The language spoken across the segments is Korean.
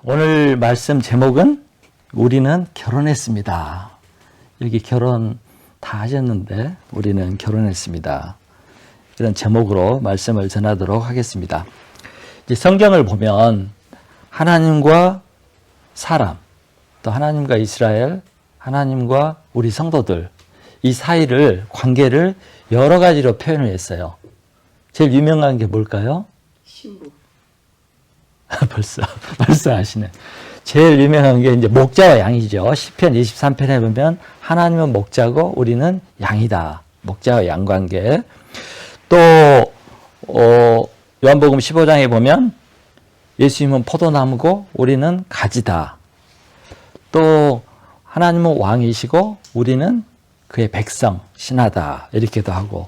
오늘 말씀 제목은 우리는 결혼했습니다. 여기 결혼 다 하셨는데 우리는 결혼했습니다. 이런 제목으로 말씀을 전하도록 하겠습니다. 이제 성경을 보면 하나님과 사람, 또 하나님과 이스라엘, 하나님과 우리 성도들 이 사이를 관계를 여러 가지로 표현을 했어요. 제일 유명한 게 뭘까요? 신부. 벌써 아시네. 제일 유명한 게 이제 목자와 양이죠. 시편 23편에 보면 하나님은 목자고 우리는 양이다. 목자와 양 관계. 또 요한복음 15장에 보면 예수님은 포도나무고 우리는 가지다. 또 하나님은 왕이시고 우리는 그의 백성, 신하다. 이렇게도 하고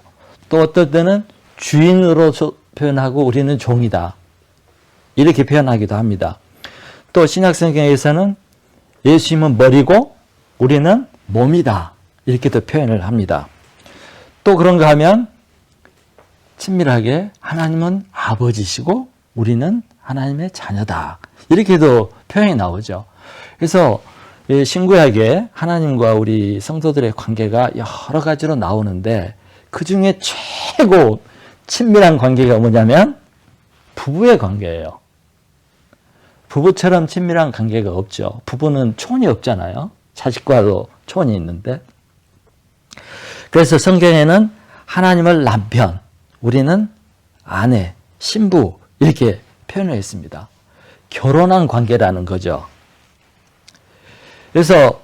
또 어떨 때는 주인으로 표현하고 우리는 종이다. 이렇게 표현하기도 합니다. 또 신약성경에서는 예수님은 머리고 우리는 몸이다. 이렇게도 표현을 합니다. 또 그런가 하면 친밀하게 하나님은 아버지시고 우리는 하나님의 자녀다. 이렇게도 표현이 나오죠. 그래서 신구약에 하나님과 우리 성도들의 관계가 여러 가지로 나오는데 그 중에 최고 친밀한 관계가 뭐냐면 부부의 관계예요. 부부처럼 친밀한 관계가 없죠. 부부는 촌이 없잖아요. 자식과도 촌이 있는데. 그래서 성경에는 하나님을 남편, 우리는 아내, 신부 이렇게 표현을 했습니다. 결혼한 관계라는 거죠. 그래서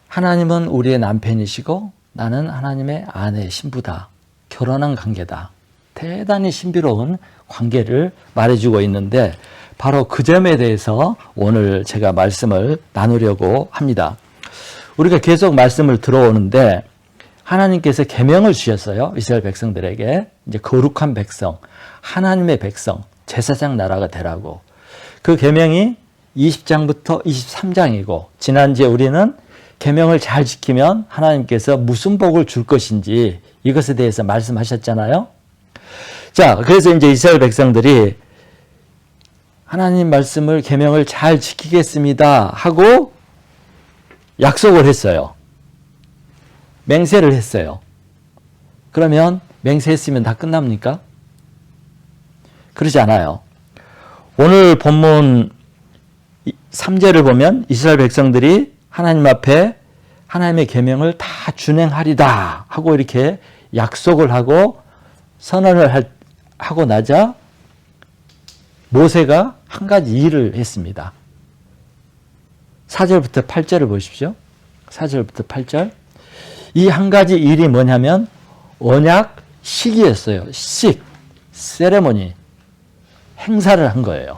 하나님은 우리의 남편이시고 나는 하나님의 아내, 신부다. 결혼한 관계다. 대단히 신비로운 관계를 말해주고 있는데 바로 그 점에 대해서 오늘 제가 말씀을 나누려고 합니다. 우리가 계속 말씀을 들어오는데 하나님께서 계명을 주셨어요. 이스라엘 백성들에게. 이제 거룩한 백성, 하나님의 백성, 제사장 나라가 되라고. 그 계명이 20장부터 23장이고 지난주에 우리는 계명을 잘 지키면 하나님께서 무슨 복을 줄 것인지 이것에 대해서 말씀하셨잖아요. 자, 그래서 이제 이스라엘 백성들이 하나님 말씀을 계명을 잘 지키겠습니다 하고 약속을 했어요. 맹세를 했어요. 그러면 맹세했으면 다 끝납니까? 그러지 않아요. 오늘 본문 3절을 보면 이스라엘 백성들이 하나님 앞에 하나님의 계명을 다 준행하리다 하고 이렇게 약속을 하고 선언을 하고 나자 모세가 한 가지 일을 했습니다. 4절부터 8절을 보십시오. 4절부터 8절. 이 한 가지 일이 뭐냐면 언약식이었어요. 세레모니. 행사를 한 거예요.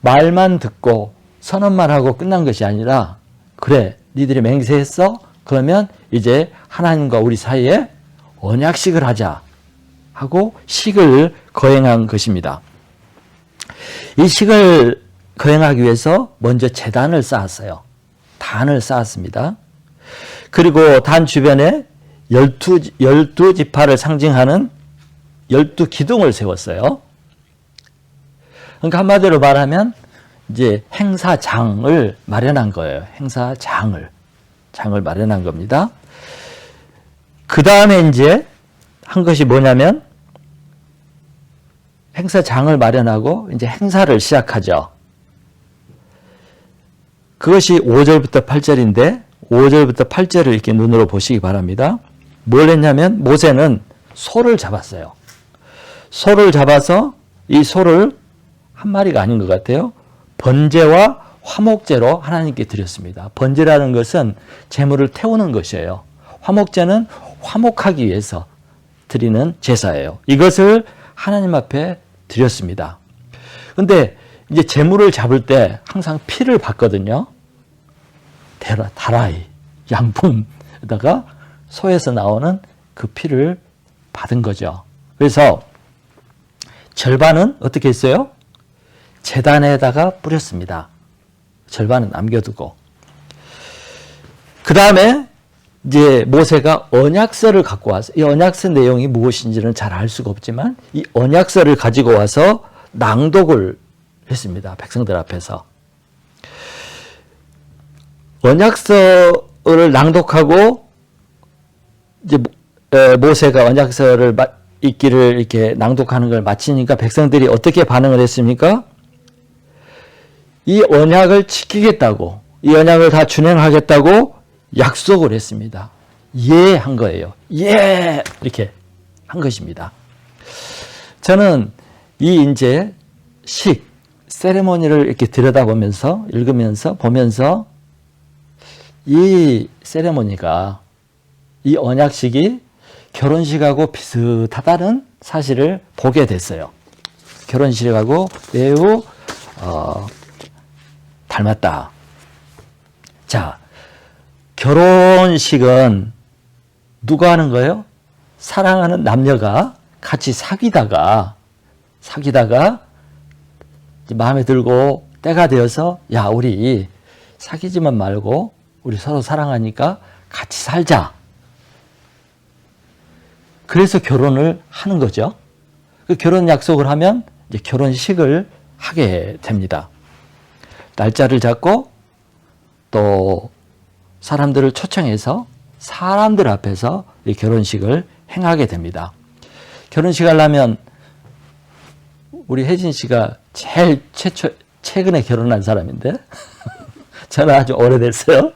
말만 듣고 선언만 하고 끝난 것이 아니라 그래, 니들이 맹세했어? 그러면 이제 하나님과 우리 사이에 언약식을 하자 하고 식을 거행한 것입니다. 이 식을 거행하기 위해서 먼저 제단을 쌓았어요. 단을 쌓았습니다. 그리고 단 주변에 12지파를 상징하는 12기둥을 세웠어요. 그러니까 한마디로 말하면 이제 행사장을 마련한 거예요. 행사장을 마련한 겁니다. 그 다음에 이제 한 것이 뭐냐면 행사장을 마련하고 이제 행사를 시작하죠. 그것이 5절부터 8절인데 5절부터 8절을 이렇게 눈으로 보시기 바랍니다. 뭘 했냐면 모세는 소를 잡았어요. 소를 잡아서 이 소를 한 마리가 아닌 것 같아요. 번제와 화목제로 하나님께 드렸습니다. 번제라는 것은 제물을 태우는 것이에요. 화목제는 화목하기 위해서 드리는 제사예요. 이것을 하나님 앞에 드렸습니다. 근데 이제 제물을 잡을 때 항상 피를 받거든요. 다라이, 양분에다가 소에서 나오는 그 피를 받은 거죠. 그래서 절반은 어떻게 했어요? 제단에다가 뿌렸습니다. 절반은 남겨두고. 그 다음에 이제 모세가 언약서를 갖고 와서 이 언약서 내용이 무엇인지는 잘 알 수가 없지만 이 언약서를 가지고 와서 낭독을 했습니다. 백성들 앞에서. 언약서를 낭독하고 이제 모세가 언약서를 읽기를 이렇게 낭독하는 걸 마치니까 백성들이 어떻게 반응을 했습니까? 이 언약을 지키겠다고, 이 언약을 다 준행하겠다고 약속을 했습니다. 예 한 거예요. 예 이렇게 한 것입니다. 저는 이 이제 세레모니를 이렇게 들여다보면서 읽으면서 보면서 이 세레모니가, 이 언약식이 결혼식하고 비슷하다는 사실을 보게 됐어요. 결혼식하고 매우 닮았다. 자, 결혼식은 누가 하는 거예요? 사랑하는 남녀가 같이 사귀다가 마음에 들고 때가 되어서 야, 우리 사귀지만 말고 우리 서로 사랑하니까 같이 살자. 그래서 결혼을 하는 거죠. 그 결혼 약속을 하면 이제 결혼식을 하게 됩니다. 날짜를 잡고 또 사람들을 초청해서 사람들 앞에서 이 결혼식을 행하게 됩니다. 결혼식 하려면 우리 혜진 씨가 제일 최근에 결혼한 사람인데 저는 아주 오래됐어요.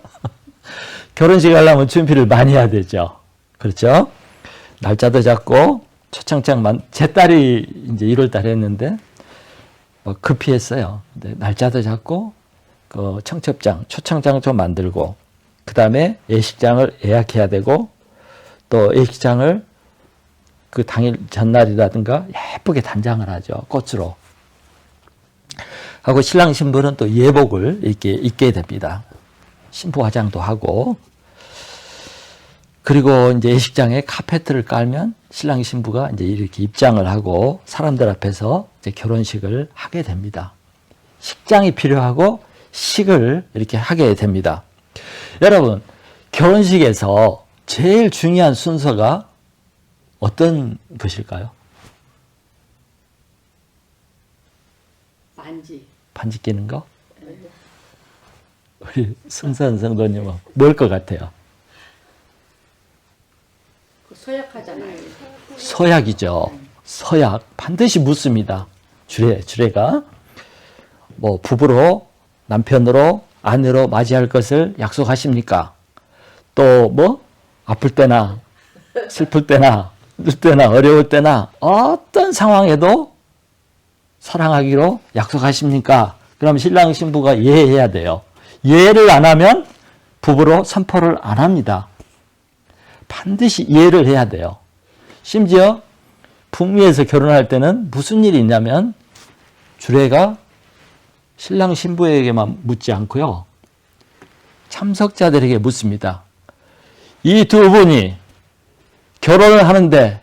결혼식 하려면 준비를 많이 해야 되죠. 그렇죠? 날짜도 잡고 초청장만, 제 딸이 이제 1월 달에 했는데 급히 했어요. 근데 날짜도 잡고 그 초청장 좀 만들고 그 다음에 예식장을 예약해야 되고 또 예식장을 그 당일 전날이라든가 예쁘게 단장을 하죠. 꽃으로. 하고 신랑 신부는 또 예복을 이렇게 입게 됩니다. 신부 화장도 하고, 그리고 이제 예식장에 카페트를 깔면 신랑 신부가 이제 이렇게 입장을 하고 사람들 앞에서 이제 결혼식을 하게 됩니다. 식장이 필요하고 식을 이렇게 하게 됩니다. 여러분, 결혼식에서 제일 중요한 순서가 어떤 것일까요? 반지 끼는 거? 우리 승선 성도님은 뭘 것 같아요? 서약하잖아요. 서약이죠. 서약 반드시 묻습니다. 주례가 뭐 부부로, 남편으로, 아내로 맞이할 것을 약속하십니까? 또 뭐 아플 때나 슬플 때나 늘 때나 어려울 때나 어떤 상황에도 사랑하기로 약속하십니까? 그럼 신랑 신부가 예해야 돼요. 예를 안 하면 부부로 선포를 안 합니다. 반드시 예를 해야 돼요. 심지어 북미에서 결혼할 때는 무슨 일이 있냐면 주례가 신랑 신부에게만 묻지 않고요. 참석자들에게 묻습니다. 이 두 분이 결혼을 하는데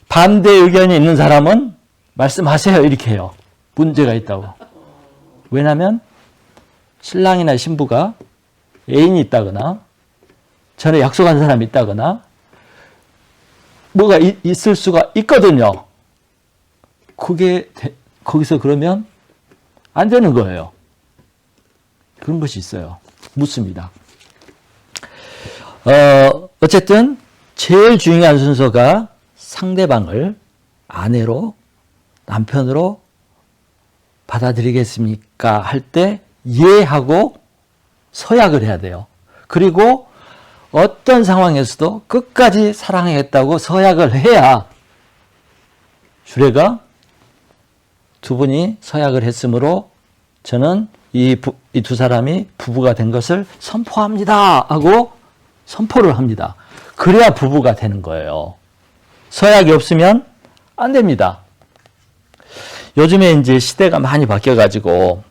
반대 의견이 있는 사람은 말씀하세요. 이렇게 해요. 문제가 있다고. 왜냐하면 신랑이나 신부가 애인이 있다거나 전에 약속한 사람이 있다거나 뭐가 있을 수가 있거든요. 그게 거기서 그러면 안 되는 거예요. 그런 것이 있어요. 묻습니다. 어쨌든 제일 중요한 순서가 상대방을 아내로, 남편으로 받아들이겠습니까? 할 때 예하고 서약을 해야 돼요. 그리고 어떤 상황에서도 끝까지 사랑하겠다고 서약을 해야 주례가 두 분이 서약을 했으므로 저는 이 두 사람이 부부가 된 것을 선포합니다 하고 선포를 합니다. 그래야 부부가 되는 거예요. 서약이 없으면 안 됩니다. 요즘에 이제 시대가 많이 바뀌어가지고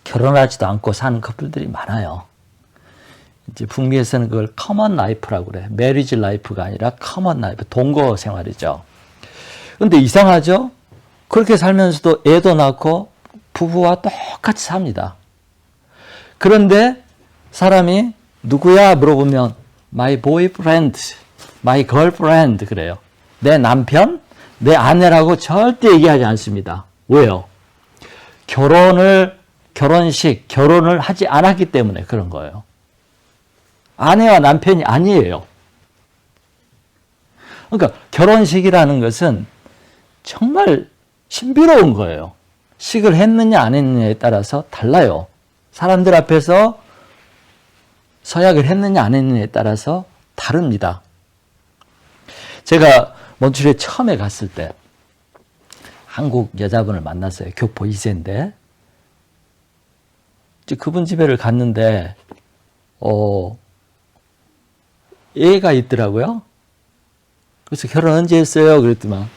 결혼하지도 않고 사는 커플들이 많아요. 이제 북미에서는 그걸 커먼 라이프라고 그래. 메리지 라이프가 아니라 커먼 라이프, 동거 생활이죠. 근데 이상하죠? 그렇게 살면서도 애도 낳고 부부와 똑같이 삽니다. 그런데 사람이 누구야 물어보면 my boyfriend, my girlfriend 그래요. 내 남편, 내 아내라고 절대 얘기하지 않습니다. 왜요? 결혼을 하지 않았기 때문에 그런 거예요. 아내와 남편이 아니에요. 그러니까 결혼식이라는 것은 정말 신비로운 거예요. 식을 했느냐 안 했느냐에 따라서 달라요. 사람들 앞에서 서약을 했느냐 안 했느냐에 따라서 다릅니다. 제가 몬트리올에 처음에 갔을 때 한국 여자분을 만났어요. 교포 2세인데 그분 집에를 갔는데 애가 있더라고요. 그래서 결혼 언제 했어요? 그랬더만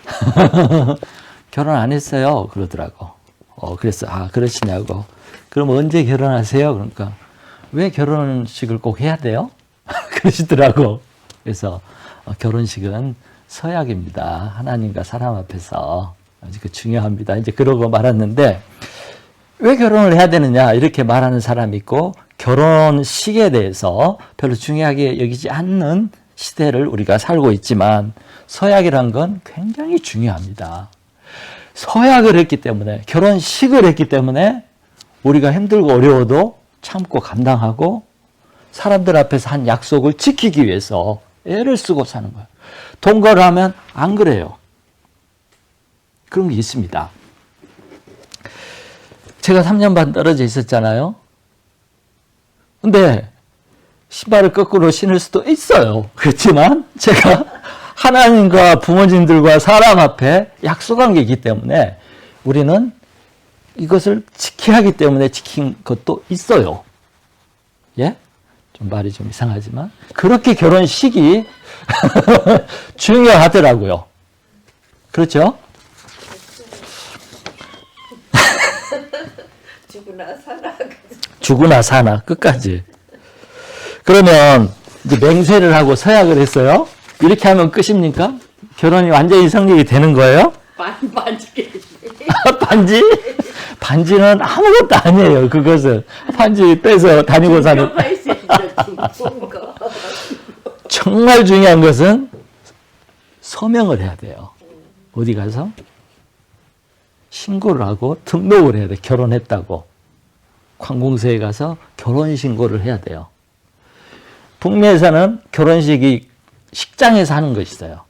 결혼 안 했어요. 그러더라고. 그래서 그러시냐고. 그럼 언제 결혼하세요? 그러니까 왜 결혼식을 꼭 해야 돼요? 그러시더라고. 그래서 결혼식은 서약입니다. 하나님과 사람 앞에서 아주 중요합니다. 이제 그러고 말았는데 왜 결혼을 해야 되느냐 이렇게 말하는 사람이 있고 결혼식에 대해서 별로 중요하게 여기지 않는 시대를 우리가 살고 있지만 서약이란 건 굉장히 중요합니다. 서약을 했기 때문에 결혼식을 했기 때문에 우리가 힘들고 어려워도 참고 감당하고 사람들 앞에서 한 약속을 지키기 위해서 애를 쓰고 사는 거예요. 동거를 하면 안 그래요. 그런 게 있습니다. 제가 3년 반 떨어져 있었잖아요. 근데 신발을 거꾸로 신을 수도 있어요. 그렇지만 제가 하나님과 부모님들과 사람 앞에 약속한 게 있기 때문에 우리는 이것을 지켜야 하기 때문에 지킨 것도 있어요. 예? 좀 말이 좀 이상하지만 그렇게 결혼식이 중요하더라고요. 그렇죠? 죽으나 사나 끝까지. 그러면 이제 맹세를 하고 서약을 했어요. 이렇게 하면 끝입니까? 결혼이 완전히 성립이 되는 거예요? 반지. 반지? 반지는 아무것도 아니에요. 그것은 반지 빼서 다니고 사는. 정말 중요한 것은 서명을 해야 돼요. 어디 가서 신고를 하고 등록을 해야 돼. 결혼했다고. 관공서에 가서 결혼신고를 해야 돼요. 북미에서는 결혼식이 식장에서 하는 것이 있어요.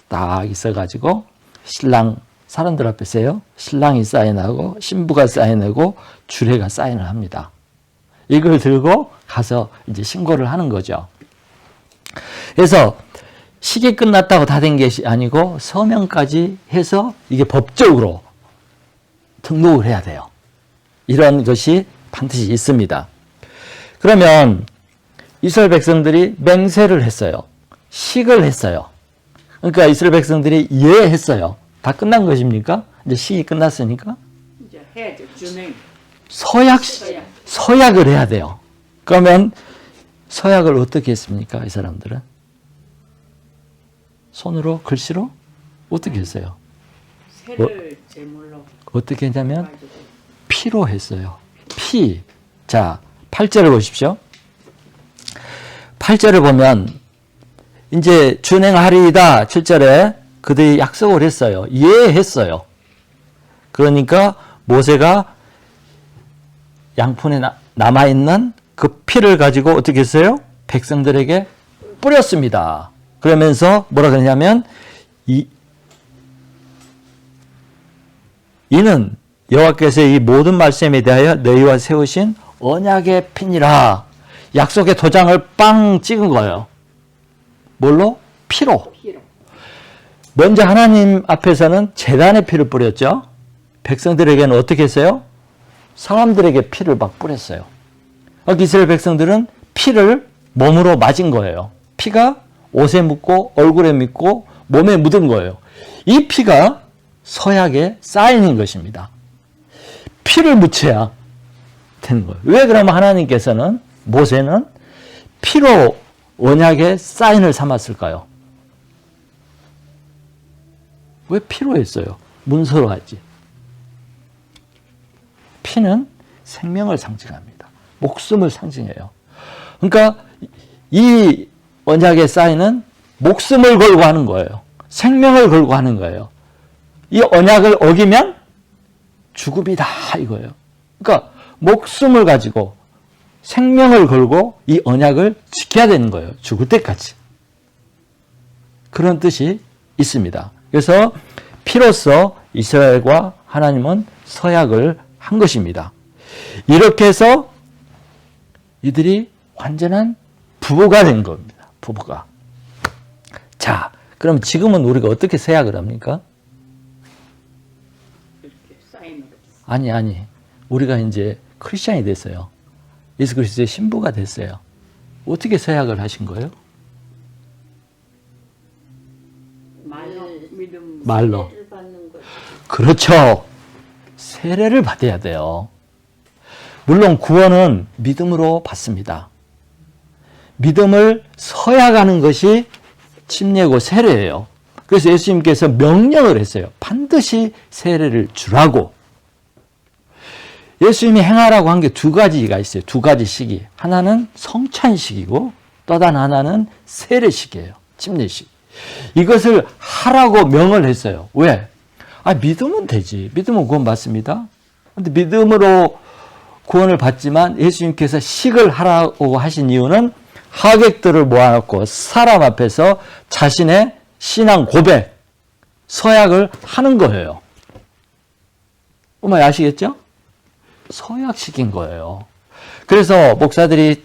딱 있어가지고 신랑 사람들 앞에서요. 신랑이 사인하고 신부가 사인하고 주례가 사인을 합니다. 이걸 들고 가서 이제 신고를 하는 거죠. 그래서 식이 끝났다고 다 된 것이 아니고 서명까지 해서 이게 법적으로 등록을 해야 돼요. 이런 것이 반드시 있습니다. 그러면 이스라엘 백성들이 맹세를 했어요. 식을 했어요. 그러니까 이스라엘 백성들이 예했어요. 다 끝난 것입니까? 이제 식이 끝났으니까? 이제 해야죠. 준행. 서약을 해야 돼요. 그러면 서약을 어떻게 했습니까? 이 사람들은? 손으로, 글씨로? 어떻게 했어요? 새를 제물로. 어떻게 했냐면 피로 했어요. 피. 자, 8절을 보십시오. 8절을 보면 이제 준행하리이다. 7절에 그들이 약속을 했어요. 예했어요. 그러니까 모세가 양푼에 남아있는 그 피를 가지고 어떻게 했어요? 백성들에게 뿌렸습니다. 그러면서 뭐라 그러냐면 이는 여호와께서 이 모든 말씀에 대하여 너희와 세우신 언약의 피니라. 약속의 도장을 빵 찍은 거예요. 뭘로? 피로. 먼저 하나님 앞에서는 제단의 피를 뿌렸죠. 백성들에게는 어떻게 했어요? 사람들에게 피를 막 뿌렸어요. 이스라엘 백성들은 피를 몸으로 맞은 거예요. 피가 옷에 묻고 얼굴에 묻고 몸에 묻은 거예요. 이 피가 서약에 쌓이는 것입니다. 피를 묻혀야 되는 거예요. 왜 그러면 하나님께서는 모세는 피로 언약에 사인을 삼았을까요? 왜 피로 했어요? 문서로 하지. 피는 생명을 상징합니다. 목숨을 상징해요. 그러니까 이 언약의 사인은 목숨을 걸고 하는 거예요. 생명을 걸고 하는 거예요. 이 언약을 어기면 죽음이다 이거예요. 그러니까 목숨을 가지고 생명을 걸고 이 언약을 지켜야 되는 거예요. 죽을 때까지. 그런 뜻이 있습니다. 그래서 피로써 이스라엘과 하나님은 서약을 한 것입니다. 이렇게 해서 이들이 완전한 부부가 된 겁니다. 부부가. 자, 그럼 지금은 우리가 어떻게 서약을 합니까? 이렇게 사인으로. 아니. 우리가 이제 크리스찬이 됐어요. 예수 그리스도의 신부가 됐어요. 어떻게 서약을 하신 거예요? 말로 믿음. 말로. 세례를 받는 거죠. 그렇죠. 세례를 받아야 돼요. 물론 구원은 믿음으로 받습니다. 믿음을 서약하는 것이 침례고 세례예요. 그래서 예수님께서 명령을 했어요. 반드시 세례를 주라고. 예수님이 행하라고 한 게 두 가지가 있어요. 두 가지 시기. 하나는 성찬식이고 또 다른 하나는 세례식이에요. 침례식. 이것을 하라고 명을 했어요. 왜? 믿으면 되지. 믿으면 구원 받습니다. 근데 믿음으로 구원을 받지만 예수님께서 식을 하라고 하신 이유는 하객들을 모아놓고 사람 앞에서 자신의 신앙 고백, 서약을 하는 거예요. 어머니 아시겠죠? 서약시킨 거예요. 그래서 목사들이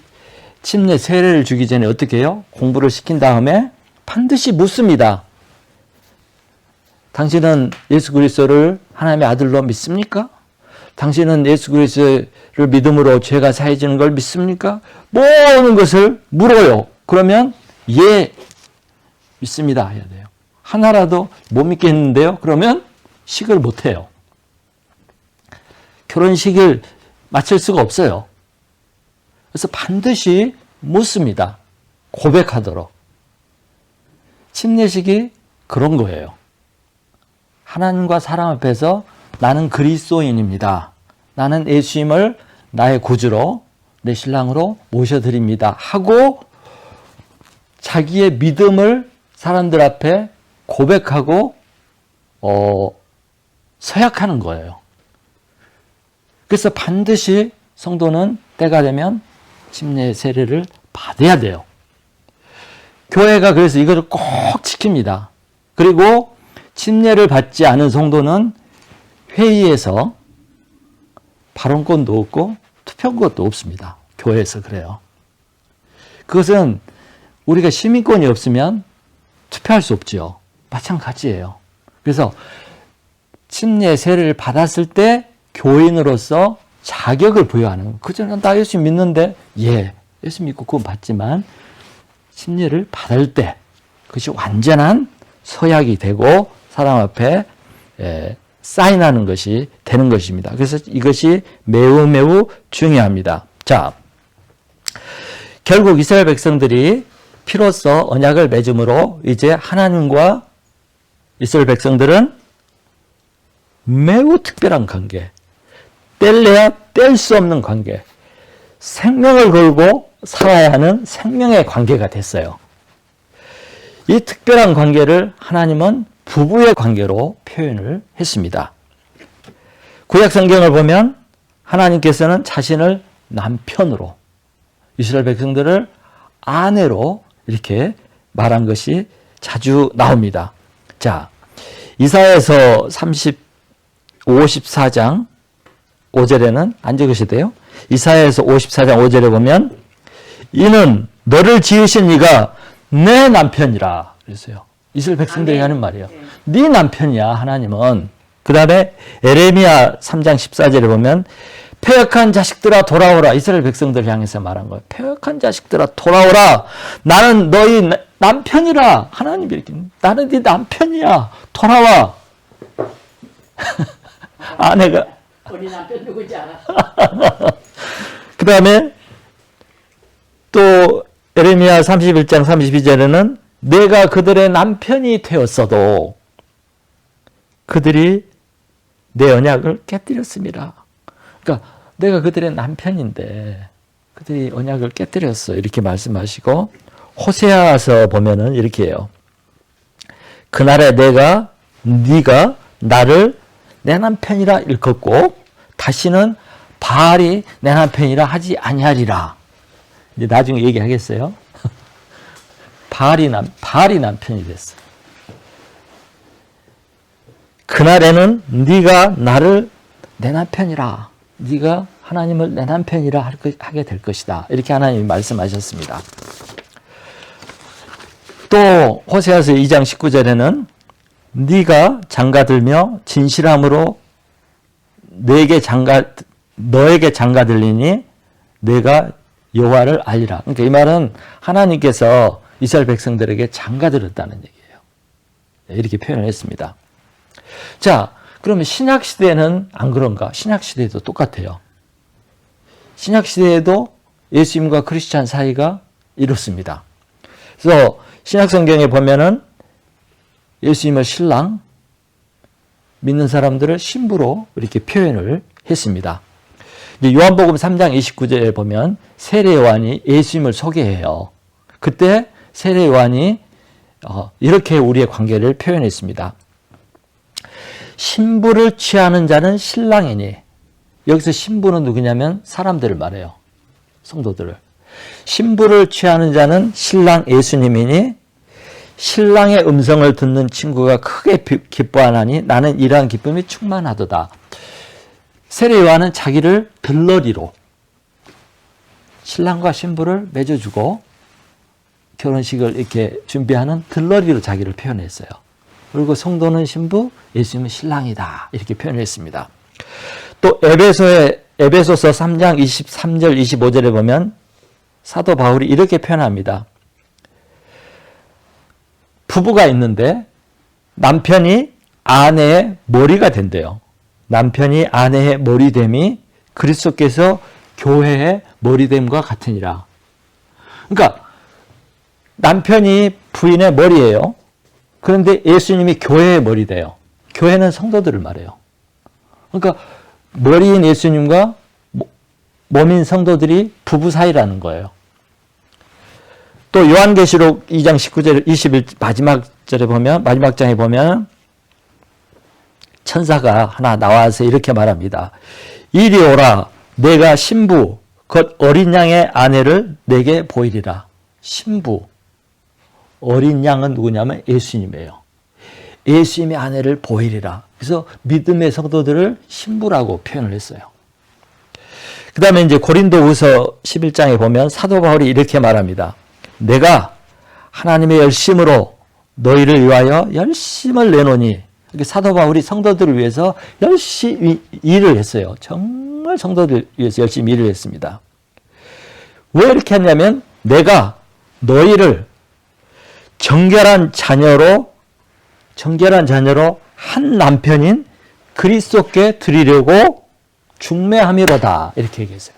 침례 세례를 주기 전에 어떻게 해요? 공부를 시킨 다음에 반드시 묻습니다. 당신은 예수 그리스도를 하나님의 아들로 믿습니까? 당신은 예수 그리스도를 믿음으로 죄가 사해지는 걸 믿습니까? 모든 것을 물어요. 그러면 예, 믿습니다 해야 돼요. 하나라도 못 믿겠는데요? 그러면 식을 못 해요. 결혼식을 마칠 수가 없어요. 그래서 반드시 묻습니다. 고백하도록. 침례식이 그런 거예요. 하나님과 사람 앞에서 나는 그리스도인입니다. 나는 예수님을 나의 구주로 내 신랑으로 모셔드립니다. 하고 자기의 믿음을 사람들 앞에 고백하고 서약하는 거예요. 그래서 반드시 성도는 때가 되면 침례 세례를 받아야 돼요. 교회가 그래서 이것을 꼭 지킵니다. 그리고 침례를 받지 않은 성도는 회의에서 발언권도 없고 투표권도 없습니다. 교회에서 그래요. 그것은 우리가 시민권이 없으면 투표할 수 없죠. 마찬가지예요. 그래서 침례 세례를 받았을 때 교인으로서 자격을 부여하는 거예요. 그전에 나 예수 믿는데 예, 예수 믿고 구원 받지만 침례를 받을 때 그것이 완전한 서약이 되고 사람 앞에 사인하는 것이 되는 것입니다. 그래서 이것이 매우 중요합니다. 자, 결국 이스라엘 백성들이 피로써 언약을 맺음으로 이제 하나님과 이스라엘 백성들은 매우 특별한 관계, 뗄래야 뗄 수 없는 관계, 생명을 걸고 살아야 하는 생명의 관계가 됐어요. 이 특별한 관계를 하나님은 부부의 관계로 표현을 했습니다. 구약 성경을 보면 하나님께서는 자신을 남편으로, 이스라엘 백성들을 아내로 이렇게 말한 것이 자주 나옵니다. 자, 이사야서 54장 5절에는 안 적으셔도요. 이사야서 54장 5절에 보면 이는 너를 지으신 이가 내 남편이라 그랬어요. 이스라엘 백성들이 하는 말이에요. 네 남편이야 하나님은. 그 다음에 에레미야 3장 14절에 보면 패역한 자식들아 돌아오라. 이스라엘 백성들을 향해서 말한 거예요. 패역한 자식들아 돌아오라. 나는 너희 남편이라. 하나님이 이렇게 나는 네 남편이야. 돌아와. 아내가 우리 남편 누구지 알아? 그 다음에 또 에레미야 31장 32절에는 내가 그들의 남편이 되었어도 그들이 내 언약을 깨뜨렸습니다. 그러니까 내가 그들의 남편인데 그들이 언약을 깨뜨렸어. 이렇게 말씀하시고 호세아서 보면은 이렇게 해요. 그날에 네가 나를 내 남편이라 일컫고 다시는 바알이 내 남편이라 하지 아니하리라. 이제 나중에 얘기하겠어요. 바알이 남편이 됐어. 그날에는 네가 나를 내 남편이라, 네가 하나님을 내 남편이라 하게 될 것이다. 이렇게 하나님이 말씀하셨습니다. 또 호세아서 2장 19절에는 네가 장가들며 진실함으로 너에게 장가들리니 내가 여호와를 알리라. 그러니까 이 말은 하나님께서 이스라엘 백성들에게 장가들었다는 얘기예요. 이렇게 표현을 했습니다. 자, 그러면 신약 시대는 안 그런가? 신약 시대도 똑같아요. 신약 시대에도 예수님과 크리스찬 사이가 이렇습니다. 그래서 신약 성경에 보면은 예수님을 신랑, 믿는 사람들을 신부로 이렇게 표현을 했습니다. 이제 요한복음 3장 29절에 보면 세례 요한이 예수님을 소개해요. 그때 세례 요한이 이렇게 우리의 관계를 표현했습니다. 신부를 취하는 자는 신랑이니, 여기서 신부는 누구냐면 사람들을 말해요. 성도들을. 신부를 취하는 자는 신랑 예수님이니 신랑의 음성을 듣는 친구가 크게 기뻐하나니 나는 이러한 기쁨이 충만하도다. 세례 요한은 자기를 들러리로 신랑과 신부를 맺어주고 결혼식을 이렇게 준비하는 들러리로 자기를 표현했어요. 그리고 성도는 신부, 예수님은 신랑이다. 이렇게 표현했습니다. 또 에베소서 3장 23절 25절에 보면 사도 바울이 이렇게 표현합니다. 부부가 있는데 남편이 아내의 머리가 된대요. 남편이 아내의 머리됨이 그리스도께서 교회의 머리됨과 같으니라. 그러니까 남편이 부인의 머리예요. 그런데 예수님이 교회의 머리돼요. 교회는 성도들을 말해요. 그러니까 머리인 예수님과 몸인 성도들이 부부 사이라는 거예요. 또 요한계시록 2장 19절 21 마지막 장에 보면 천사가 하나 나와서 이렇게 말합니다. 이리 오라, 내가 신부 곧 어린 양의 아내를 내게 보이리라. 신부, 어린 양은 누구냐면 예수님이에요. 예수님의 아내를 보이리라. 그래서 믿음의 성도들을 신부라고 표현을 했어요. 그 다음에 이제 고린도후서 11장에 보면 사도 바울이 이렇게 말합니다. 내가 하나님의 열심으로 너희를 위하여 열심을 내노니, 사도 바울이 성도들을 위해서 열심히 일을 했어요. 정말 성도들을 위해서 열심히 일을 했습니다. 왜 이렇게 했냐면 내가 너희를 정결한 자녀로 한 남편인 그리스도께 드리려고 중매함이로다. 이렇게 얘기했어요.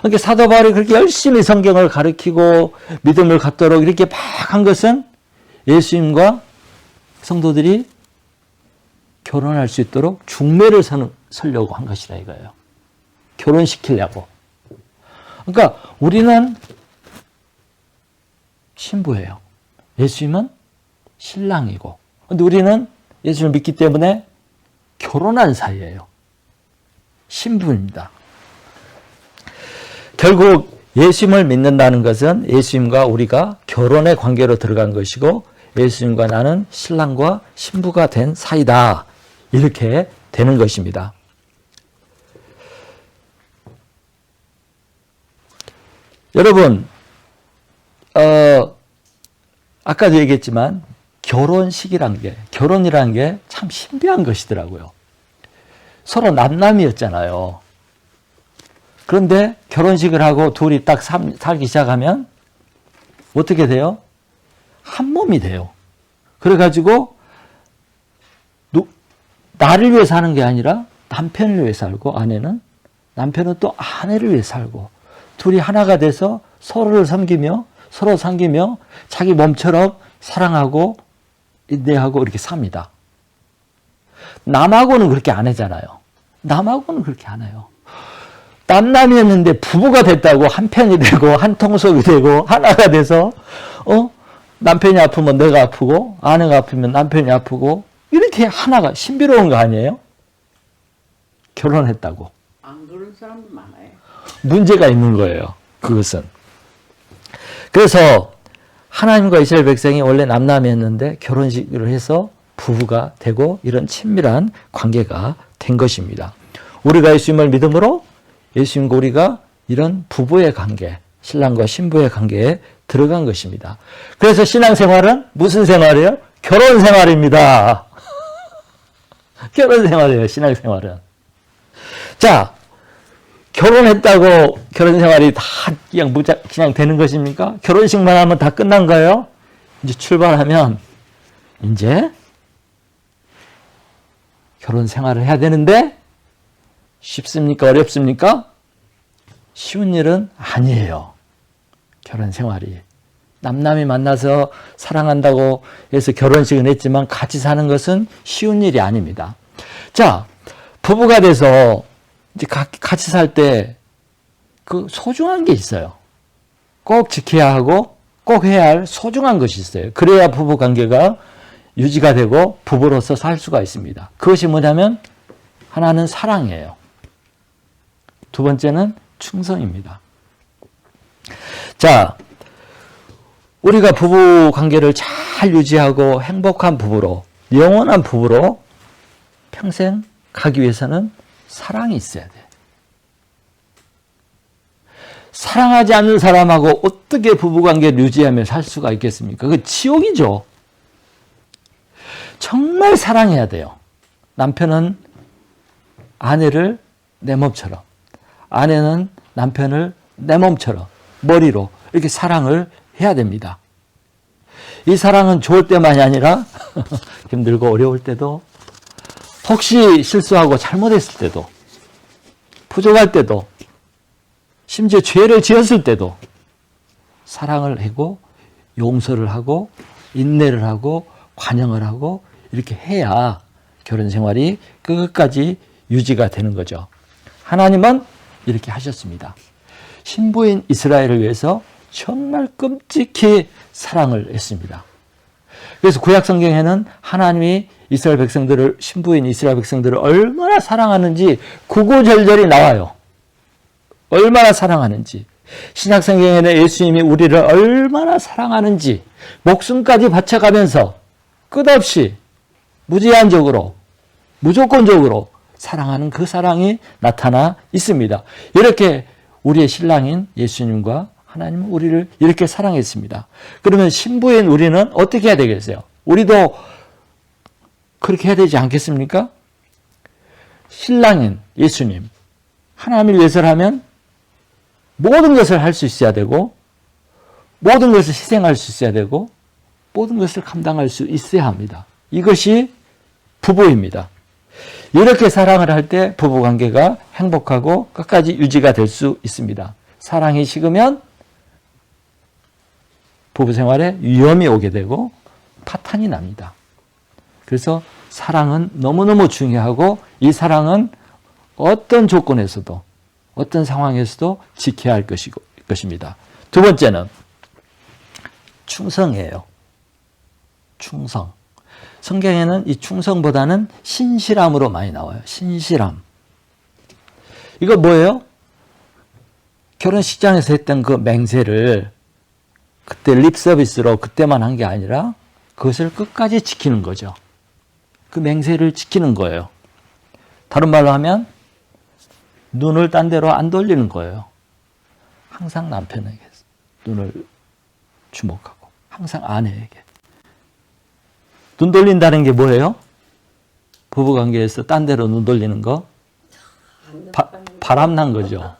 그러니까 사도 바울이 그렇게 열심히 성경을 가르치고 믿음을 갖도록 이렇게 막 한 것은 예수님과 성도들이 결혼할 수 있도록 중매를 서려고 한 것이라 이거예요. 결혼시키려고. 그러니까 우리는 신부예요. 예수님은 신랑이고. 근데 우리는 예수를 믿기 때문에 결혼한 사이예요. 신부입니다. 결국 예수님을 믿는다는 것은 예수님과 우리가 결혼의 관계로 들어간 것이고 예수님과 나는 신랑과 신부가 된 사이다. 이렇게 되는 것입니다. 여러분, 아까도 얘기했지만 결혼이란 게 참 신비한 것이더라고요. 서로 남남이었잖아요. 그런데 결혼식을 하고 둘이 딱 살기 시작하면 어떻게 돼요? 한 몸이 돼요. 그래가지고 나를 위해 사는 게 아니라 남편을 위해 살고 남편은 또 아내를 위해 살고 둘이 하나가 돼서 서로 섬기며 자기 몸처럼 사랑하고 인내하고 이렇게 삽니다. 남하고는 그렇게 안 하잖아요. 남하고는 그렇게 안 해요. 남남이었는데 부부가 됐다고 한 편이 되고 한 통속이 되고 하나가 돼서 남편이 아프면 내가 아프고 아내가 아프면 남편이 아프고 이렇게 하나가 신비로운 거 아니에요? 결혼했다고. 안 그런 사람도 많아요. 문제가 있는 거예요. 그것은. 그래서 하나님과 이스라엘 백성이 원래 남남이었는데 결혼식을 해서 부부가 되고 이런 친밀한 관계가 된 것입니다. 우리가 예수님을 믿음으로 예수님과 우리가 이런 부부의 관계, 신랑과 신부의 관계에 들어간 것입니다. 그래서 신앙생활은 무슨 생활이에요? 결혼 생활입니다. 결혼 생활이에요, 신앙생활은. 자, 결혼했다고 결혼 생활이 다 그냥 되는 것입니까? 결혼식만 하면 다 끝난 거예요? 이제 출발하면 이제 결혼 생활을 해야 되는데 쉽습니까? 어렵습니까? 쉬운 일은 아니에요. 결혼 생활이. 남남이 만나서 사랑한다고 해서 결혼식은 했지만 같이 사는 것은 쉬운 일이 아닙니다. 자, 부부가 돼서 이제 같이 살 때 그 소중한 게 있어요. 꼭 지켜야 하고 꼭 해야 할 소중한 것이 있어요. 그래야 부부 관계가 유지가 되고 부부로서 살 수가 있습니다. 그것이 뭐냐면 하나는 사랑이에요. 두 번째는 충성입니다. 자, 우리가 부부 관계를 잘 유지하고 행복한 부부로, 영원한 부부로 평생 가기 위해서는 사랑이 있어야 돼. 사랑하지 않는 사람하고 어떻게 부부관계를 유지하며 살 수가 있겠습니까? 그 지옥이죠. 정말 사랑해야 돼요. 남편은 아내를 내 몸처럼, 아내는 남편을 내 몸처럼, 머리로 이렇게 사랑을 해야 됩니다. 이 사랑은 좋을 때만이 아니라 힘들고 어려울 때도, 혹시 실수하고 잘못했을 때도, 부족할 때도, 심지어 죄를 지었을 때도 사랑을 하고 용서를 하고 인내를 하고 관용을 하고 이렇게 해야 결혼 생활이 끝까지 유지가 되는 거죠. 하나님은 이렇게 하셨습니다. 신부인 이스라엘을 위해서 정말 끔찍히 사랑을 했습니다. 그래서 구약 성경에는 하나님이 이스라엘 백성들을, 신부인 이스라엘 백성들을 얼마나 사랑하는지 구구절절히 나와요. 얼마나 사랑하는지. 신약 성경에는 예수님이 우리를 얼마나 사랑하는지 목숨까지 바쳐가면서 끝없이 무제한적으로, 무조건적으로 사랑하는 그 사랑이 나타나 있습니다. 이렇게 우리의 신랑인 예수님과 하나님은 우리를 이렇게 사랑했습니다. 그러면 신부인 우리는 어떻게 해야 되겠어요? 우리도 그렇게 해야 되지 않겠습니까? 신랑인 예수님, 하나님을 위해서라면 모든 것을 할 수 있어야 되고, 모든 것을 희생할 수 있어야 되고, 모든 것을 감당할 수 있어야 합니다. 이것이 부부입니다. 이렇게 사랑을 할 때 부부관계가 행복하고 끝까지 유지가 될 수 있습니다. 사랑이 식으면 부부생활에 위험이 오게 되고 파탄이 납니다. 그래서 사랑은 너무너무 중요하고 이 사랑은 어떤 조건에서도 어떤 상황에서도 지켜야 할 것입니다. 두 번째는 충성이에요. 충성. 성경에는 이 충성보다는 신실함으로 많이 나와요. 신실함. 이거 뭐예요? 결혼식장에서 했던 그 맹세를 그때 립 서비스로 그때만 한 게 아니라 그것을 끝까지 지키는 거죠. 그 맹세를 지키는 거예요. 다른 말로 하면 눈을 딴 데로 안 돌리는 거예요. 항상 남편에게 눈을 주목하고 항상 아내에게. 눈 돌린다는 게 뭐예요? 부부관계에서 딴 데로 눈 돌리는 거? 바람 난 거죠.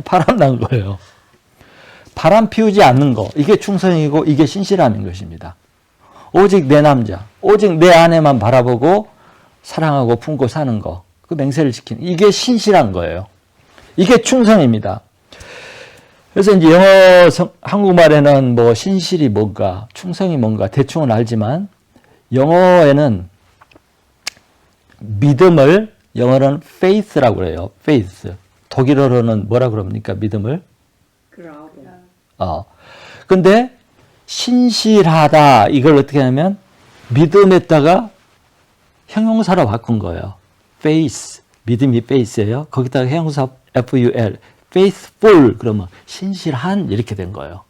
바람 난 거예요. 바람 피우지 않는 거. 이게 충성이고 이게 신실함인 것입니다. 오직 내 남자, 오직 내 아내만 바라보고 사랑하고 품고 사는 거. 그 맹세를 지키는, 이게 신실한 거예요. 이게 충성입니다. 그래서 이제 한국말에는 뭐 신실이 뭔가, 충성이 뭔가 대충은 알지만 영어에는 믿음을, 영어로는 faith라고 그래요. faith. 독일어로는 뭐라 그럽니까? 믿음을? 근데 신실하다, 이걸 어떻게 하냐면 믿음에다가 형용사로 바꾼 거예요. faith, 믿음이 faith예요. 거기다가 형용사 FUL, faithful 그러면 신실한 이렇게 된 거예요.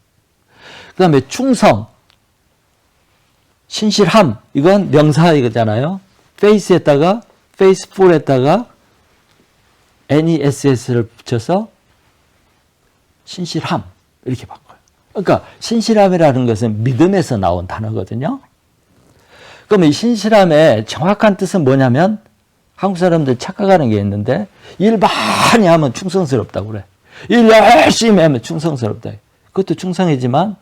그 다음에 충성, 신실함 이건 명사이잖아요. faith에다가 faithful에다가 NESS를 붙여서 신실함 이렇게 바꿔요. 그러니까 신실함이라는 것은 믿음에서 나온 단어거든요. 그럼 이 신실함의 정확한 뜻은 뭐냐면 한국 사람들 착각하는 게 있는데 일 많이 하면 충성스럽다고 그래. 일 열심히 하면 충성스럽다. 그것도 충성이지만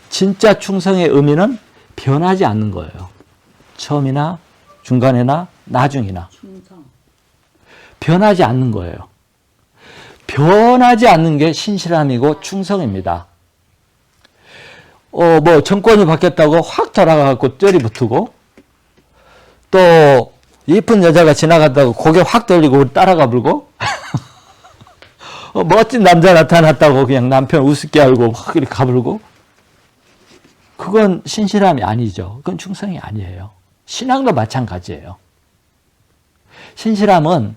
진짜 충성의 의미는 변하지 않는 거예요. 처음이나 중간이나 나중이나. 충성. 변하지 않는 거예요. 변하지 않는 게 신실함이고 충성입니다. 뭐 정권이 바뀌었다고 확 돌아가고 쩔이 붙고 또 예쁜 여자가 지나간다고 고개 확 돌리고 따라가 불고 멋진 남자 나타났다고 그냥 남편 우습게 알고 확 이렇게 가불고 그건 신실함이 아니죠. 그건 충성이 아니에요. 신앙도 마찬가지예요. 신실함은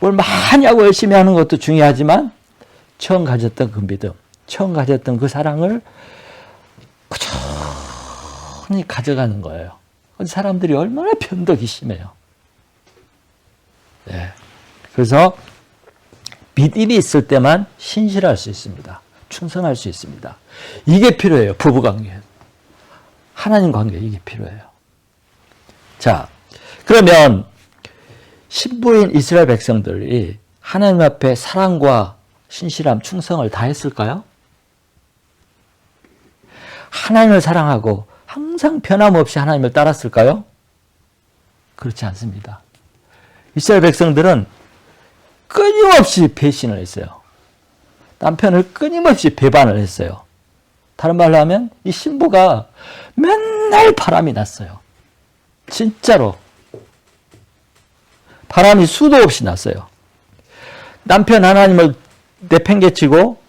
뭘 많이 하고 열심히 하는 것도 중요하지만 처음 가졌던 그 믿음, 처음 가졌던 그 사랑을 꾸준히 가져가는 거예요. 사람들이 얼마나 변덕이 심해요. 네. 그래서 믿음이 있을 때만 신실할 수 있습니다. 충성할 수 있습니다. 이게 필요해요. 부부관계. 하나님 관계 이게 필요해요. 자, 그러면 신부인 이스라엘 백성들이 하나님 앞에 사랑과 신실함, 충성을 다 했을까요? 하나님을 사랑하고 항상 변함없이 하나님을 따랐을까요? 그렇지 않습니다. 이스라엘 백성들은 끊임없이 배신을 했어요. 남편을 끊임없이 배반을 했어요. 다른 말로 하면 이 신부가 맨날 바람이 났어요. 진짜로. 바람이 수도 없이 났어요. 남편 하나님을 내팽개치고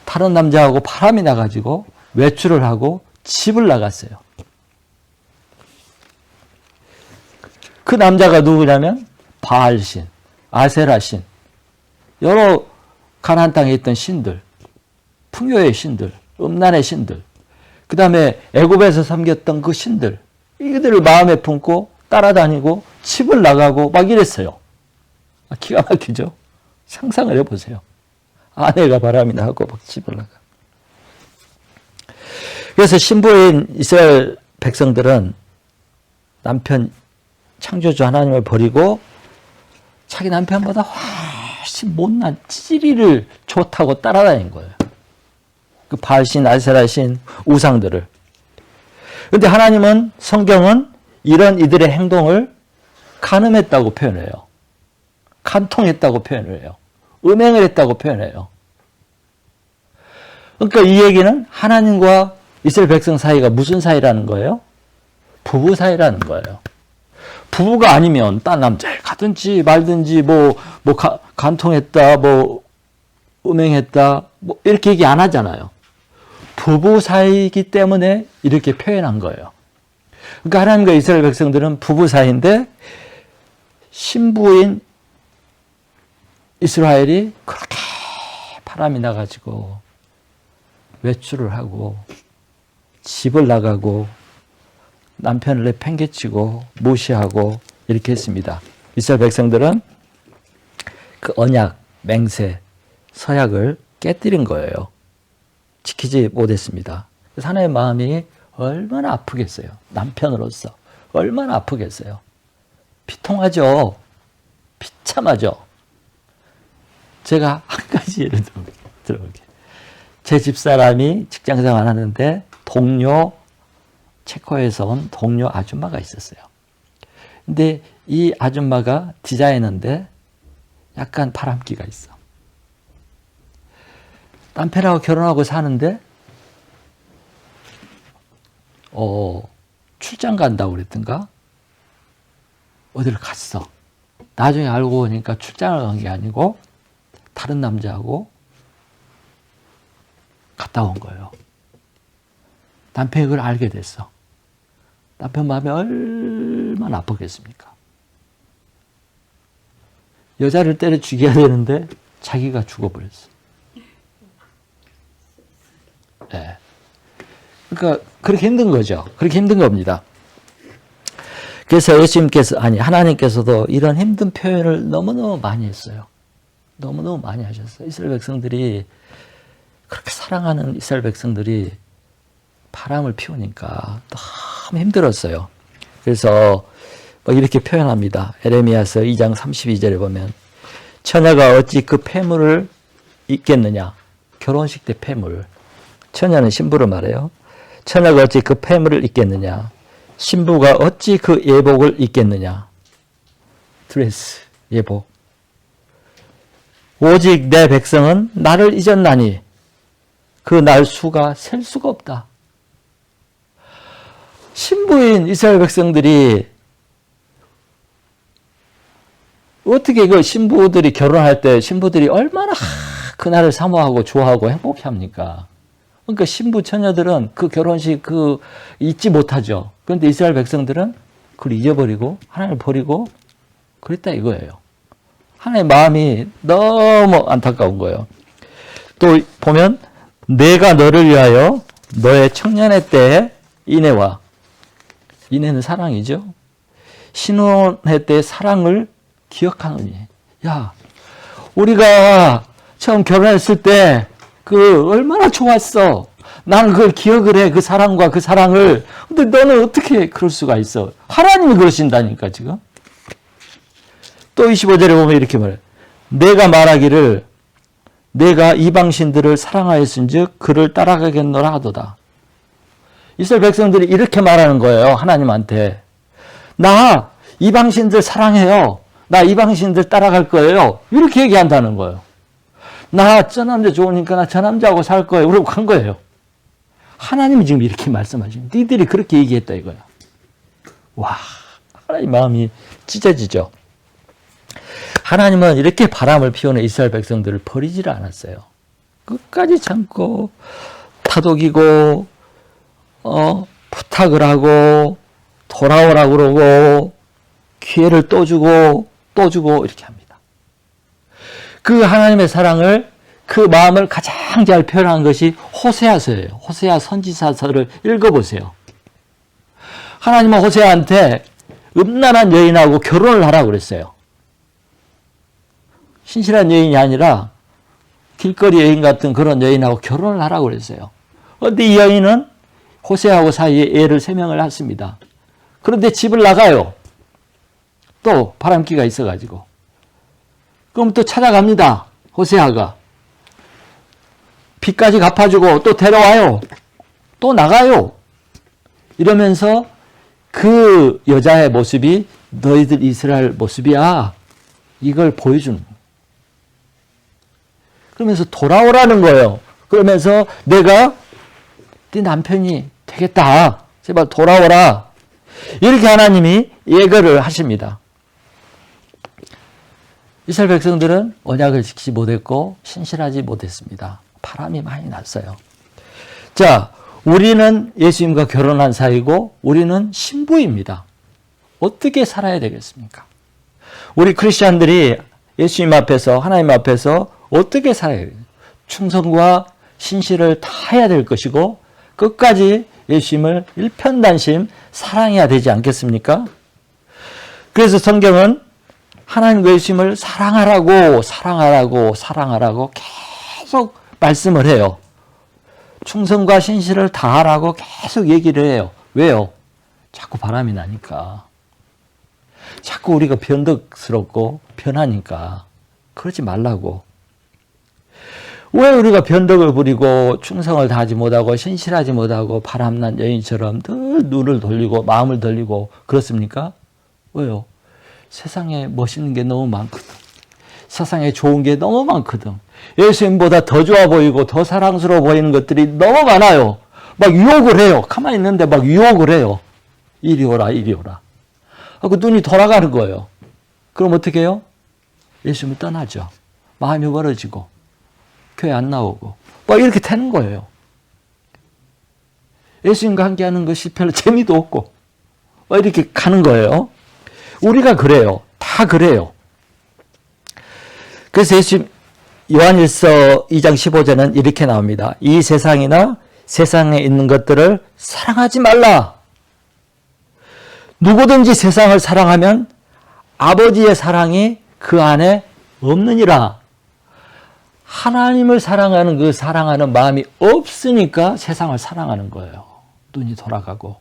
다른 남자하고 바람이 나가지고 외출을 하고 집을 나갔어요. 그 남자가 누구냐면 바알신, 아세라신, 여러 가나안 땅에 있던 신들, 풍요의 신들, 음란의 신들, 그 다음에 애굽에서 섬겼던 그 신들, 이들을 마음에 품고 따라다니고 집을 나가고 막 이랬어요. 기가 막히죠? 상상을 해보세요. 아내가 바람이 나고 막 집을 나가. 그래서 신부인 이스라엘 백성들은 남편 창조주 하나님을 버리고 자기 남편보다 훨씬 못난 찌리를 좋다고 따라다닌 거예요. 그 바알신, 아세라신 우상들을. 그런데 하나님은 성경은 이런 이들의 행동을 간음했다고 표현해요. 간통했다고 표현을 해요. 음행을 했다고 표현해요. 그러니까 이 얘기는 하나님과 이스라엘 백성 사이가 무슨 사이라는 거예요? 부부 사이라는 거예요. 부부가 아니면 딴 남자에 가든지 말든지 간통했다, 음행했다, 이렇게 얘기 안 하잖아요. 부부 사이이기 때문에 이렇게 표현한 거예요. 그러니까 하나님과 이스라엘 백성들은 부부 사이인데 신부인 이스라엘이 그렇게 바람이 나가지고 외출을 하고 집을 나가고 남편을 내팽개치고 무시하고 이렇게 했습니다. 이스라엘 백성들은 그 언약, 맹세, 서약을 깨뜨린 거예요. 지키지 못했습니다. 그래서 하나님의 마음이 얼마나 아프겠어요. 남편으로서 얼마나 아프겠어요. 비통하죠. 비참하죠. 제가 한 가지 예를 들어볼게요. 제 집사람이 직장생활 하는데 체코에서 온 동료 아줌마가 있었어요. 근데 이 아줌마가 디자이너인데 약간 바람기가 있어. 남편하고 결혼하고 사는데 출장 간다고 그랬던가? 어디를 갔어. 나중에 알고 보니까 출장을 간 게 아니고 다른 남자하고 갔다 온 거예요. 남편이 그걸 알게 됐어. 남편 마음이 얼마나 아프겠습니까? 여자를 때려 죽여야 되는데 자기가 죽어버렸어. 네. 그러니까 그렇게 힘든 거죠. 그렇게 힘든 겁니다. 그래서 하나님께서도 이런 힘든 표현을 너무너무 많이 했어요. 너무너무 많이 하셨어요. 이스라엘 백성들이, 그렇게 사랑하는 이스라엘 백성들이 바람을 피우니까 너무 힘들었어요. 그래서 이렇게 표현합니다. 에레미야서 2장 32절에 보면, 처녀가 어찌 그 폐물을 입겠느냐. 결혼식 때 폐물. 처녀는 신부를 말해요. 처녀가 어찌 그 폐물을 입겠느냐. 신부가 어찌 그 예복을 입겠느냐. 드레스, 예복. 오직 내 백성은 나를 잊었나니 그 날 수가 셀 수가 없다. 신부인 이스라엘 백성들이 어떻게 그 신부들이 결혼할 때 신부들이 얼마나 그날을 사모하고 좋아하고 행복해 합니까? 그러니까 신부 처녀들은 그 결혼식 잊지 못하죠. 그런데 이스라엘 백성들은 그걸 잊어버리고 하나님을 버리고 그랬다 이거예요. 하나님의 마음이 너무 안타까운 거예요. 또 보면 내가 너를 위하여 너의 청년의 때에 인애와, 인애는 사랑이죠. 신혼의 때의 사랑을 기억하노니. 야, 우리가 처음 결혼했을 때 얼마나 좋았어. 나는 그걸 기억을 해. 그 사랑과 그 사랑을. 근데 너는 어떻게 그럴 수가 있어. 하나님이 그러신다니까 지금. 또 25절에 보면 이렇게 말해요. 내가 말하기를 내가 이방신들을 사랑하였은즉 그를 따라가겠노라 하도다. 이스라엘 백성들이 이렇게 말하는 거예요. 하나님한테. 나 이방신들 사랑해요. 나 이방신들 따라갈 거예요. 이렇게 얘기한다는 거예요. 나 저 남자 좋으니까 나 저 남자하고 살 거예요. 그러고 간 거예요. 하나님이 지금 이렇게 말씀하시는, 니들이 그렇게 얘기했다 이거야. 와, 하나님 마음이 찢어지죠. 하나님은 이렇게 바람을 피우는 이스라엘 백성들을 버리지를 않았어요. 끝까지 참고 다독이고 부탁을 하고 돌아오라고 그러고 기회를 또 주고 이렇게 합니다. 그 하나님의 사랑을, 그 마음을 가장 잘 표현한 것이 호세아서예요. 호세아 선지자서를 읽어보세요. 하나님은 호세아한테 음란한 여인하고 결혼을 하라고 그랬어요. 신실한 여인이 아니라 길거리 여인 같은 그런 여인하고 결혼을 하라고 그랬어요. 그런데 이 여인은 호세아하고 사이에 애를 3명을 낳습니다. 그런데 집을 나가요. 또 바람기가 있어가지고. 그럼 또 찾아갑니다. 호세아가. 빚까지 갚아주고 또 데려와요. 또 나가요. 이러면서 그 여자의 모습이 너희들 이스라엘 모습이야. 이걸 보여주는 거예요. 그러면서 돌아오라는 거예요. 그러면서 내가 네 남편이 되겠다. 제발 돌아오라. 이렇게 하나님이 예거를 하십니다. 이스라엘 백성들은 언약을 지키지 못했고 신실하지 못했습니다. 바람이 많이 났어요. 자, 우리는 예수님과 결혼한 사이고 우리는 신부입니다. 어떻게 살아야 되겠습니까? 우리 크리스찬들이 예수님 앞에서, 하나님 앞에서 어떻게 살아야 돼요? 충성과 신실을 다 해야 될 것이고 끝까지 예수님을 일편단심 사랑해야 되지 않겠습니까? 그래서 성경은 하나님과 예수님을 사랑하라고 계속 말씀을 해요. 충성과 신실을 다하라고 계속 얘기를 해요. 왜요? 자꾸 바람이 나니까. 자꾸 우리가 변덕스럽고 변하니까. 그러지 말라고. 왜 우리가 변덕을 부리고 충성을 다하지 못하고 신실하지 못하고 바람난 여인처럼 늘 눈을 돌리고 마음을 돌리고 그렇습니까? 왜요? 세상에 멋있는 게 너무 많거든. 세상에 좋은 게 너무 많거든. 예수님보다 더 좋아 보이고 더 사랑스러워 보이는 것들이 너무 많아요. 막 유혹을 해요. 가만히 있는데 막 유혹을 해요. 이리 오라, 이리 오라. 하고 눈이 돌아가는 거예요. 그럼 어떻게 해요? 예수님을 떠나죠. 마음이 멀어지고 교회 안 나오고 막 이렇게 되는 거예요. 예수님과 함께하는 것이 별로 재미도 없고 막 이렇게 가는 거예요. 우리가 그래요. 다 그래요. 그래서 예수 요한일서 2장 15절은 이렇게 나옵니다. 이 세상이나 세상에 있는 것들을 사랑하지 말라. 누구든지 세상을 사랑하면 아버지의 사랑이 그 안에 없느니라. 하나님을 사랑하는 그 사랑하는 마음이 없으니까 세상을 사랑하는 거예요. 눈이 돌아가고.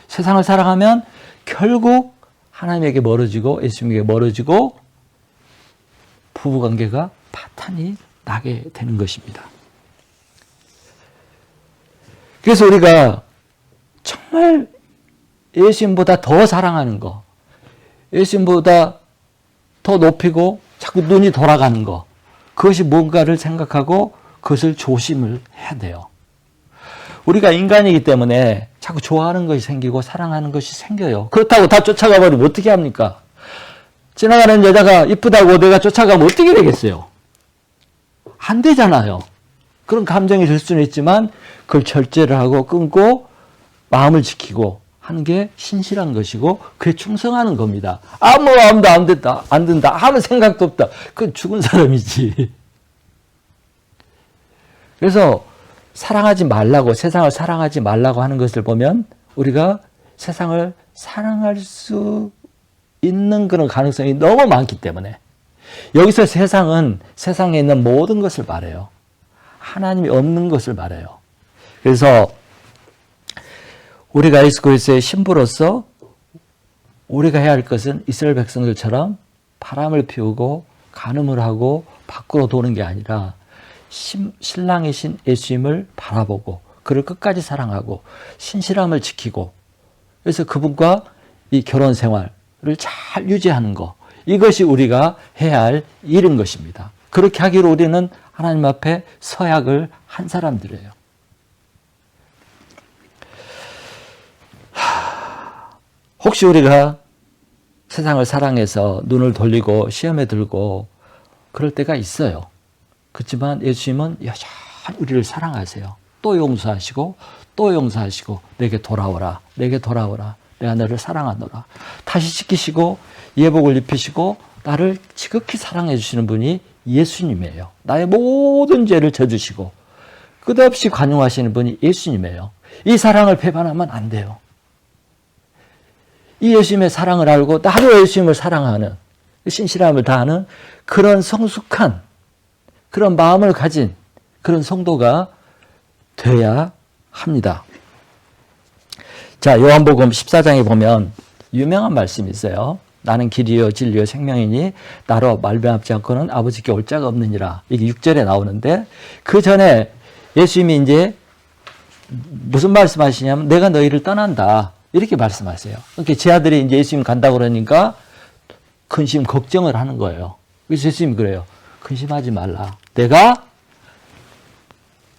세상을 사랑하면 결국 하나님에게 멀어지고 예수님에게 멀어지고 부부관계가 파탄이 나게 되는 것입니다. 그래서 우리가 정말 예수님보다 더 사랑하는 거, 예수님보다 더 높이고 자꾸 눈이 돌아가는 거, 그것이 뭔가를 생각하고 그것을 조심을 해야 돼요. 우리가 인간이기 때문에 자꾸 좋아하는 것이 생기고 사랑하는 것이 생겨요. 그렇다고 다 쫓아가 버리면 어떻게 합니까? 지나가는 여자가 이쁘다고 내가 쫓아가면 어떻게 되겠어요? 안 되잖아요. 그런 감정이 들 수는 있지만 그걸 절제를 하고 끊고 마음을 지키고 하는 게 신실한 것이고 그에 충성하는 겁니다. 아무 마음도 안 든다. 아무 생각도 없다. 그건 죽은 사람이지. 그래서 사랑하지 말라고, 세상을 사랑하지 말라고 하는 것을 보면 우리가 세상을 사랑할 수 있는 그런 가능성이 너무 많기 때문에 여기서 세상은 세상에 있는 모든 것을 말해요. 하나님이 없는 것을 말해요. 그래서 우리가 예수 그리스도의 신부로서 우리가 해야 할 것은 이스라엘 백성들처럼 바람을 피우고 간음을 하고 밖으로 도는 게 아니라 신랑이신 예수님을 바라보고 그를 끝까지 사랑하고 신실함을 지키고 그래서 그분과 이 결혼 생활을 잘 유지하는 것, 이것이 우리가 해야 할 일인 것입니다. 그렇게 하기로 우리는 하나님 앞에 서약을 한 사람들이에요. 혹시 우리가 세상을 사랑해서 눈을 돌리고 시험에 들고 그럴 때가 있어요. 그렇지만 예수님은 여전히 우리를 사랑하세요. 또 용서하시고 또 용서하시고 내게 돌아오라. 내게 돌아오라. 내가 너를 사랑하노라. 다시 지키시고 예복을 입히시고 나를 지극히 사랑해 주시는 분이 예수님이에요. 나의 모든 죄를 져주시고 끝없이 관용하시는 분이 예수님이에요. 이 사랑을 배반하면 안 돼요. 이 예수님의 사랑을 알고 나도 예수님을 사랑하는 신실함을 다하는 그런 성숙한 그런 마음을 가진 그런 성도가 돼야 합니다. 자, 요한복음 14장에 보면 유명한 말씀이 있어요. 나는 길이요 진리요 생명이니 나로 말미암지 않고는 아버지께 올 자가 없느니라. 이게 6절에 나오는데 그 전에 예수님이 이제 무슨 말씀하시냐면 내가 너희를 떠난다. 이렇게 말씀하세요. 그러니까 제 아들이 이제 예수님 간다고 그러니까 근심 걱정을 하는 거예요. 그래서 예수님이 그래요. 근심하지 말라. 내가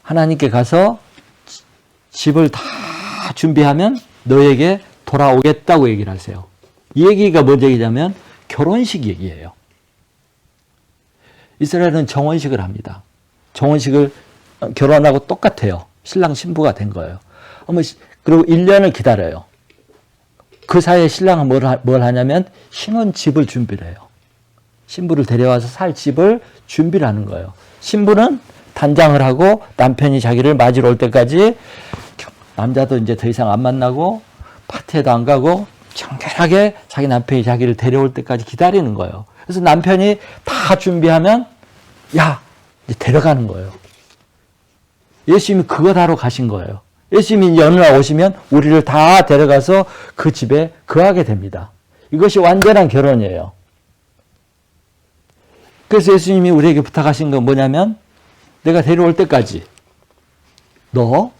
하나님께 가서 집을 다 준비하면 너에게 돌아오겠다고 얘기를 하세요. 이 얘기가 뭔 얘기냐면 결혼식 얘기예요. 이스라엘은 정혼식을 합니다. 정혼식을 결혼하고 똑같아요. 신랑 신부가 된 거예요. 그리고 1년을 기다려요. 그 사이에 신랑은 뭘 하냐면 신혼집을 준비를 해요. 신부를 데려와서 살 집을 준비를 하는 거예요. 신부는 단장을 하고 남편이 자기를 맞으러 올 때까지 남자도 이제 더 이상 안 만나고 파티에도 안 가고 정결하게 자기 남편이 자기를 데려올 때까지 기다리는 거예요. 그래서 남편이 다 준비하면 야 이제 데려가는 거예요. 예수님이 그거 하러 가신 거예요. 예수님이 이제 어느 날 오시면 우리를 다 데려가서 그 집에 거하게 됩니다. 이것이 완전한 결혼이에요. 그래서 예수님이 우리에게 부탁하신 건 뭐냐면 내가 데려올 때까지 너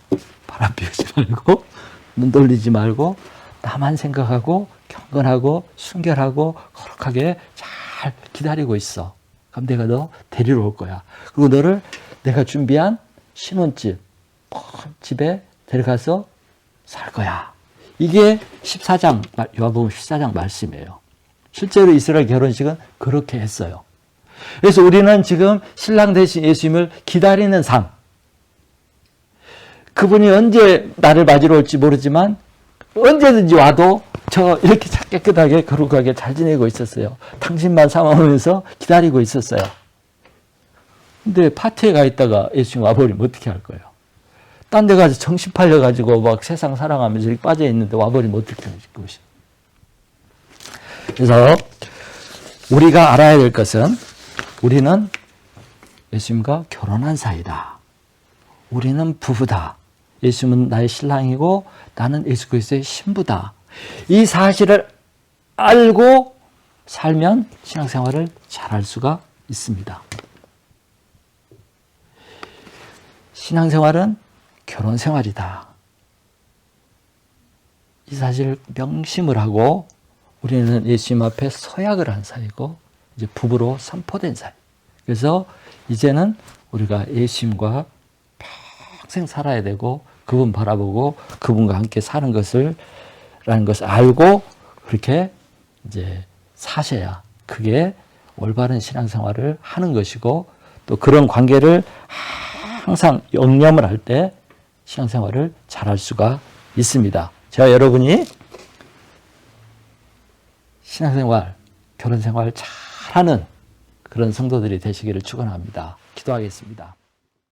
바람 피우지 말고 눈 돌리지 말고 나만 생각하고 경건하고 순결하고 거룩하게 잘 기다리고 있어. 그럼 내가 너 데리러 올 거야. 그리고 너를 내가 준비한 신혼집 집에 데려가서 살 거야. 이게 14장 요한복음 14장 말씀이에요. 실제로 이스라엘 결혼식은 그렇게 했어요. 그래서 우리는 지금 신랑 대신 예수님을 기다리는 삶. 그분이 언제 나를 맞으러 올지 모르지만 언제든지 와도 저 이렇게 깨끗하게 거룩하게 잘 지내고 있었어요. 당신만 삼아오면서 기다리고 있었어요. 근데 파티에 가 있다가 예수님 와버리면 어떻게 할 거예요? 딴 데 가서 정신 팔려가지고 막 세상 사랑하면서 이렇게 빠져 있는데 와버리면 어떻게 할 것이? 그래서 우리가 알아야 될 것은 우리는 예수님과 결혼한 사이다. 우리는 부부다. 예수님은 나의 신랑이고 나는 예수 그리스도의 신부다. 이 사실을 알고 살면 신앙생활을 잘할 수가 있습니다. 신앙생활은 결혼생활이다. 이 사실을 명심을 하고 우리는 예수님 앞에 서약을 한 사이고 이제 부부로 선포된 사이. 그래서 이제는 우리가 예수님과 평생 살아야 되고 그분 바라보고 그분과 함께 사는 라는 것을 알고 그렇게 이제 사셔야 그게 올바른 신앙생활을 하는 것이고 또 그런 관계를 항상 영념을 할 때 신앙생활을 잘할 수가 있습니다. 제가 여러분이 신앙생활, 결혼생활 잘하는 그런 성도들이 되시기를 축원합니다. 기도하겠습니다.